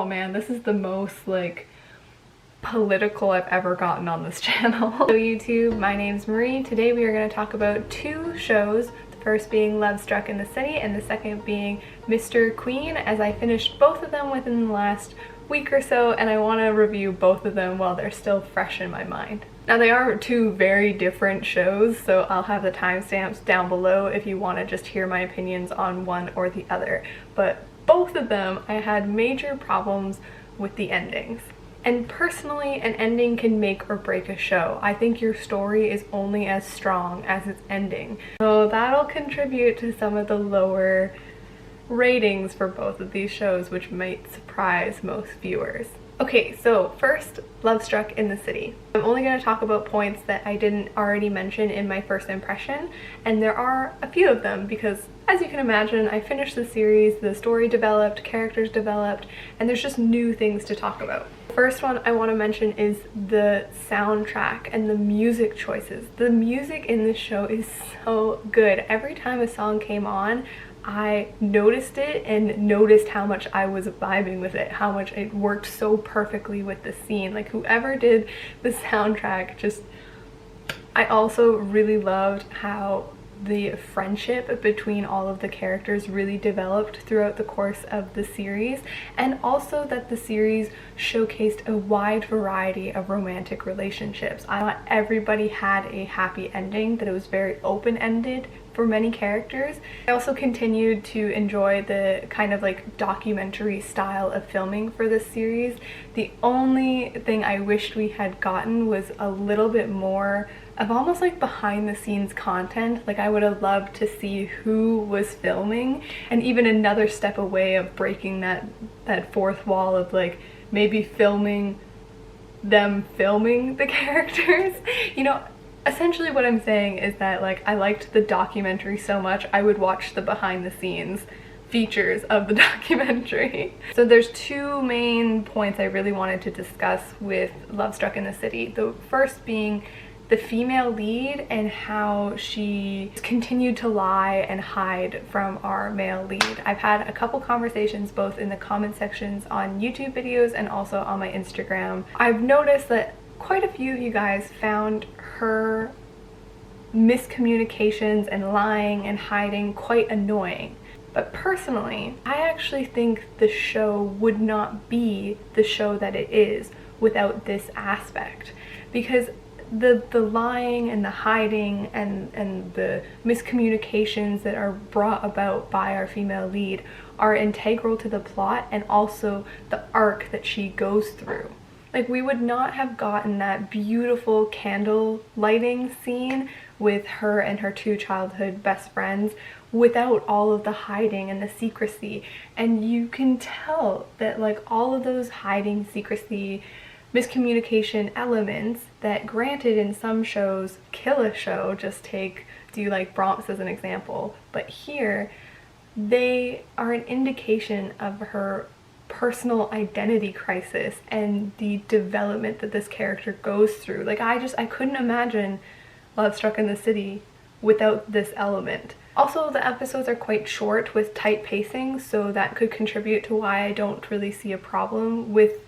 Oh man, this is the most like political I've ever gotten on this channel. So YouTube, my name's Marie. Today we are going to talk about two shows. The first being Love Struck in the City and the second being Mr. Queen, as I finished both of them within the last week or so, and I want to review both of them while they're still fresh in my mind. Now they are two very different shows, so I'll have the timestamps down below if you want to just hear my opinions on one or the other. But both of them, I had major problems with the endings. And personally, an ending can make or break a show. I think your story is only as strong as its ending. So that'll contribute to some of the lower ratings for both of these shows, which might surprise most viewers. Okay, so first, Love Struck in the City. I'm only going to talk about points that I didn't already mention in my first impression, and there are a few of them because, as you can imagine, I finished the series, the story developed, characters developed, and there's just new things to talk about. The first one I want to mention is the soundtrack and the music choices. The music in this show is so good. Every time a song came on, I noticed it and noticed how much I was vibing with it, how much it worked so perfectly with the scene. Like, whoever did the soundtrack just... I also really loved how the friendship between all of the characters really developed throughout the course of the series, and also that the series showcased a wide variety of romantic relationships. Not everybody had a happy ending, that it was very open-ended for many characters. I also continued to enjoy the kind of like documentary style of filming for this series. The only thing I wished we had gotten was a little bit more of almost like behind the scenes content. Like, I would have loved to see who was filming, and even another step away of breaking that fourth wall of like maybe filming them filming the characters. You know, essentially what I'm saying is that, like, I liked the documentary so much I would watch the behind the scenes features of the documentary. So there's two main points I really wanted to discuss with Love Struck in the City. The first being the female lead and how she continued to lie and hide from our male lead. I've had a couple conversations both in the comment sections on YouTube videos and also on my Instagram. I've noticed that quite a few of you guys found her miscommunications and lying and hiding quite annoying. But personally, I actually think the show would not be the show that it is without this aspect, because the lying and the hiding and the miscommunications that are brought about by our female lead are integral to the plot and also the arc that she goes through. Like, we would not have gotten that beautiful candle lighting scene with her and her two childhood best friends without all of the hiding and the secrecy. And you can tell that, like, all of those hiding, secrecy, miscommunication elements that, granted, in some shows kill a show, just take Do You Like Bronx as an example, but here they are an indication of her personal identity crisis and the development that this character goes through. Like, I couldn't imagine Love Struck in the City without this element. Also, the episodes are quite short with tight pacing, so that could contribute to why I don't really see a problem with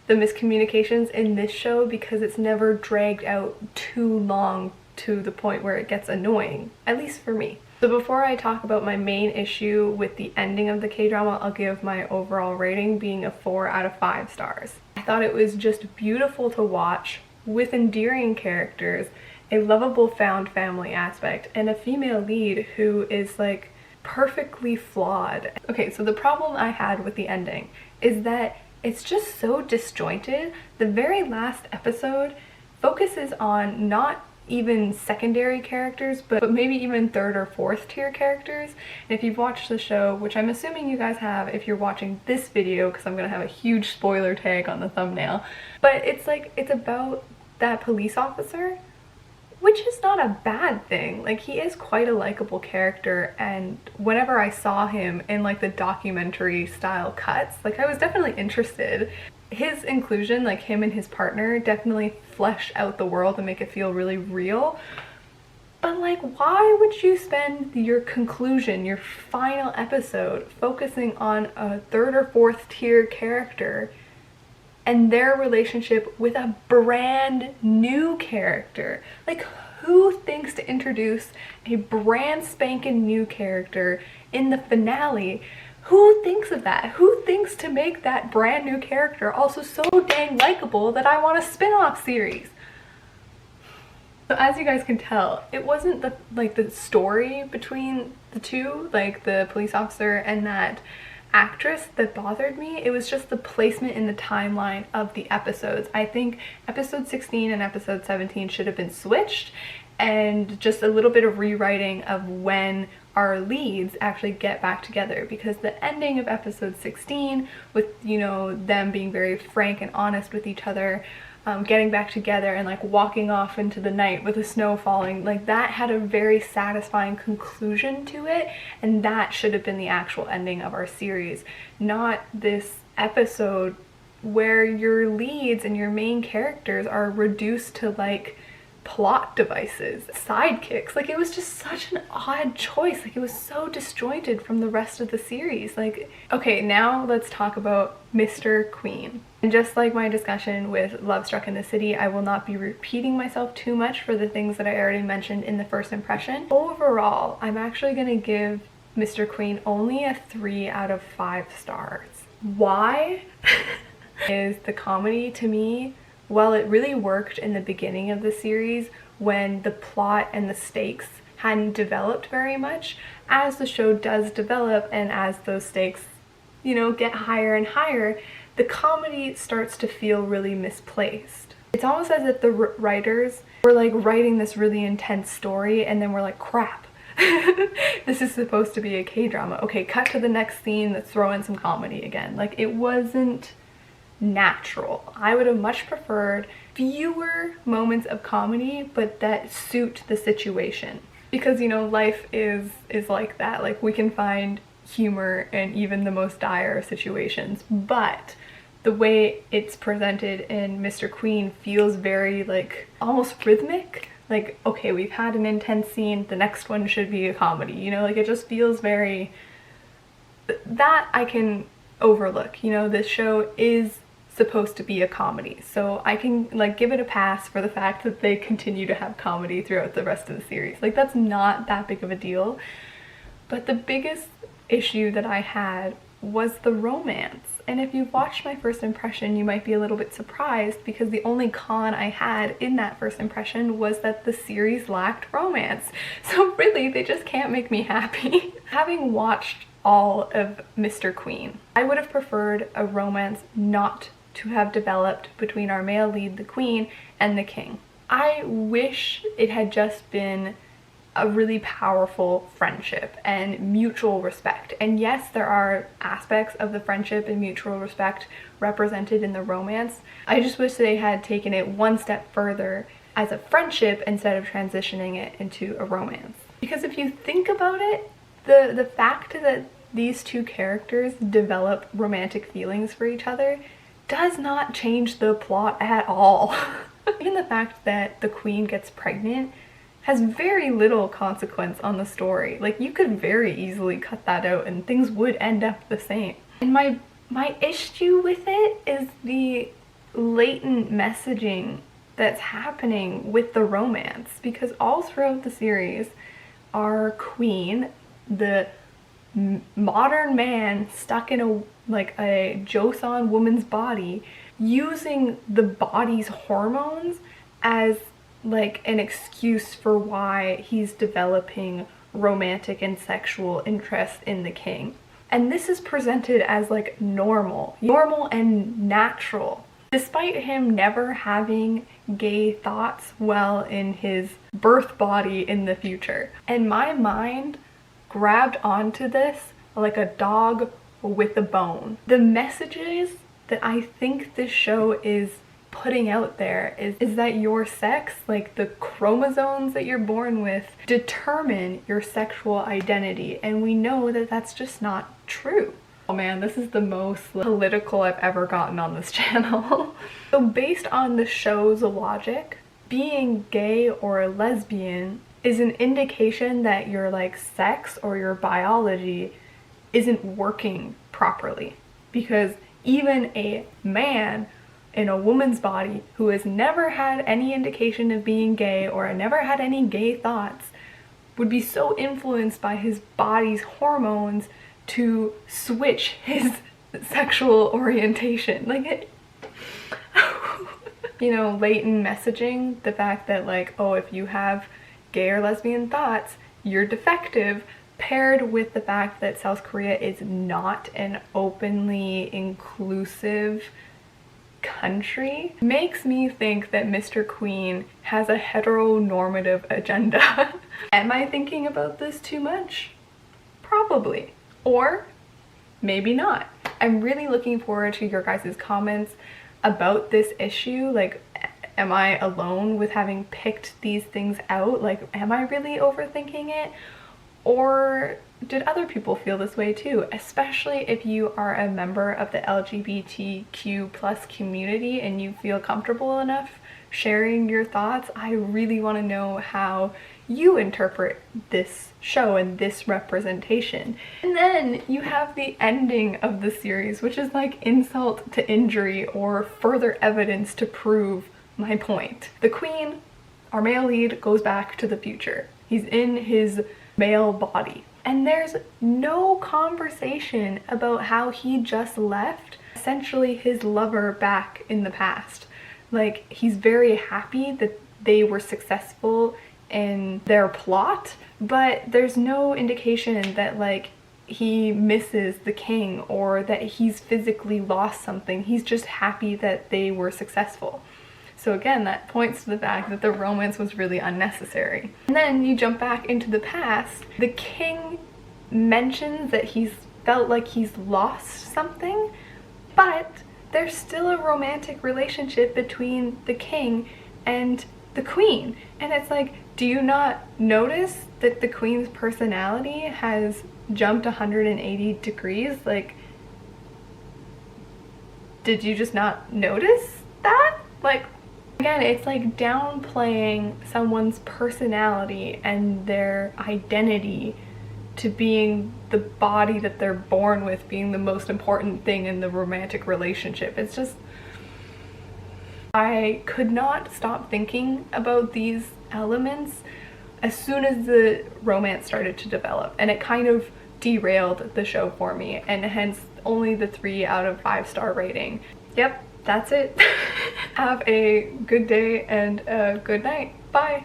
the miscommunications in this show, because it's never dragged out too long to the point where it gets annoying, at least for me. So before I talk about my main issue with the ending of the K-drama, I'll give my overall rating being a 4 out of 5 stars. I thought it was just beautiful to watch, with endearing characters, a lovable found family aspect, and a female lead who is like perfectly flawed. Okay, so the problem I had with the ending is that it's just so disjointed. The very last episode focuses on not even secondary characters, but maybe even third or fourth tier characters. And if you've watched the show, which I'm assuming you guys have if you're watching this video, because I'm gonna have a huge spoiler tag on the thumbnail, but it's like, it's about that police officer, which is not a bad thing. Like, he is quite a likable character, and whenever I saw him in like the documentary style cuts, like, I was definitely interested. His inclusion, like him and his partner, definitely flesh out the world and make it feel really real. But like, why would you spend your conclusion, your final episode, focusing on a third or fourth tier character and their relationship with a brand new character? Like, who thinks to introduce a brand spanking new character in the finale? Who thinks of that? Who thinks to make that brand new character also so dang likable that I want a spin-off series? So as you guys can tell, it wasn't the story between the two, like the police officer and that actress, that bothered me. It was just the placement in the timeline of the episodes. I think episode 16 and episode 17 should have been switched, and just a little bit of rewriting of when our leads actually get back together, because the ending of episode 16 with, you know, them being very frank and honest with each other, getting back together and like walking off into the night with the snow falling, like that had a very satisfying conclusion to it, and that should have been the actual ending of our series, not this episode where your leads and your main characters are reduced to like plot devices, sidekicks. Like, it was just such an odd choice. Like, it was so disjointed from the rest of the series. Like, okay, now let's talk about Mr. Queen. And just like my discussion with Love Struck in the City, I will not be repeating myself too much for the things that I already mentioned in the first impression. Overall, I'm actually gonna give Mr. Queen only a 3 out of 5 stars. Why? Is the comedy, to me, while it really worked in the beginning of the series when the plot and the stakes hadn't developed very much, as the show does develop and as those stakes, you know, get higher and higher, the comedy starts to feel really misplaced. It's almost as if the writers were like writing this really intense story and then we're like, crap, this is supposed to be a K-drama. Okay, cut to the next scene, let's throw in some comedy again. Like, it wasn't natural. I would have much preferred fewer moments of comedy, but that suit the situation. Because, you know, life is like that. Like, we can find humor in even the most dire situations, but the way it's presented in Mr. Queen feels very like almost rhythmic. Like, okay, we've had an intense scene, the next one should be a comedy, you know? Like, it just feels very, that I can overlook. You know, this show is supposed to be a comedy, so I can like give it a pass for the fact that they continue to have comedy throughout the rest of the series. Like, that's not that big of a deal. But the biggest issue that I had was the romance. And if you've watched my first impression, you might be a little bit surprised, because the only con I had in that first impression was that the series lacked romance. So really, they just can't make me happy. Having watched all of Mr. Queen, I would have preferred a romance not to have developed between our male lead, the Queen, and the King. I wish it had just been a really powerful friendship and mutual respect. And yes, there are aspects of the friendship and mutual respect represented in the romance. I just wish they had taken it one step further as a friendship instead of transitioning it into a romance. Because if you think about it, the fact that these two characters develop romantic feelings for each other does not change the plot at all. Even the fact that the Queen gets pregnant has very little consequence on the story. Like, you could very easily cut that out and things would end up the same. And my issue with it is the latent messaging that's happening with the romance, because all throughout the series, our Queen, the modern man stuck in a Joseon woman's body, using the body's hormones as like an excuse for why he's developing romantic and sexual interest in the King. And this is presented as like normal and natural, despite him never having gay thoughts while in his birth body in the future. And my mind grabbed onto this like a dog with a bone. The messages that I think this show is putting out there is that your sex, like the chromosomes that you're born with, determine your sexual identity, and we know that that's just not true. Oh man, this is the most political I've ever gotten on this channel. So based on the show's logic, being gay or lesbian is an indication that your like sex or your biology isn't working properly. Because even a man in a woman's body who has never had any indication of being gay or never had any gay thoughts would be so influenced by his body's hormones to switch his sexual orientation. Like, you know, latent messaging, the fact that like, oh, if you have gay or lesbian thoughts, you're defective, paired with the fact that South Korea is not an openly inclusive country, makes me think that Mr. Queen has a heteronormative agenda. Am I thinking about this too much? Probably. Or maybe not. I'm really looking forward to your guys' comments about this issue. Like, am I alone with having picked these things out? Like, am I really overthinking it? Or did other people feel this way too? Especially if you are a member of the LGBTQ plus community and you feel comfortable enough sharing your thoughts. I really want to know how you interpret this show and this representation. And then you have the ending of the series, which is like insult to injury or further evidence to prove my point. The Queen, our male lead, goes back to the future. He's in his male body. And there's no conversation about how he just left essentially his lover back in the past. Like, he's very happy that they were successful in their plot, but there's no indication that like he misses the king or that he's physically lost something. He's just happy that they were successful. So again, that points to the fact that the romance was really unnecessary. And then you jump back into the past. The king mentions that he's felt like he's lost something, but there's still a romantic relationship between the king and the queen. And it's like, do you not notice that the queen's personality has jumped 180 degrees? Like, did you just not notice that? Like, again, it's like downplaying someone's personality and their identity to being the body that they're born with being the most important thing in the romantic relationship. It's just, I could not stop thinking about these elements as soon as the romance started to develop, and it kind of derailed the show for me, and hence only the 3 out of 5 star rating. Yep, that's it. Have a good day and a good night. Bye.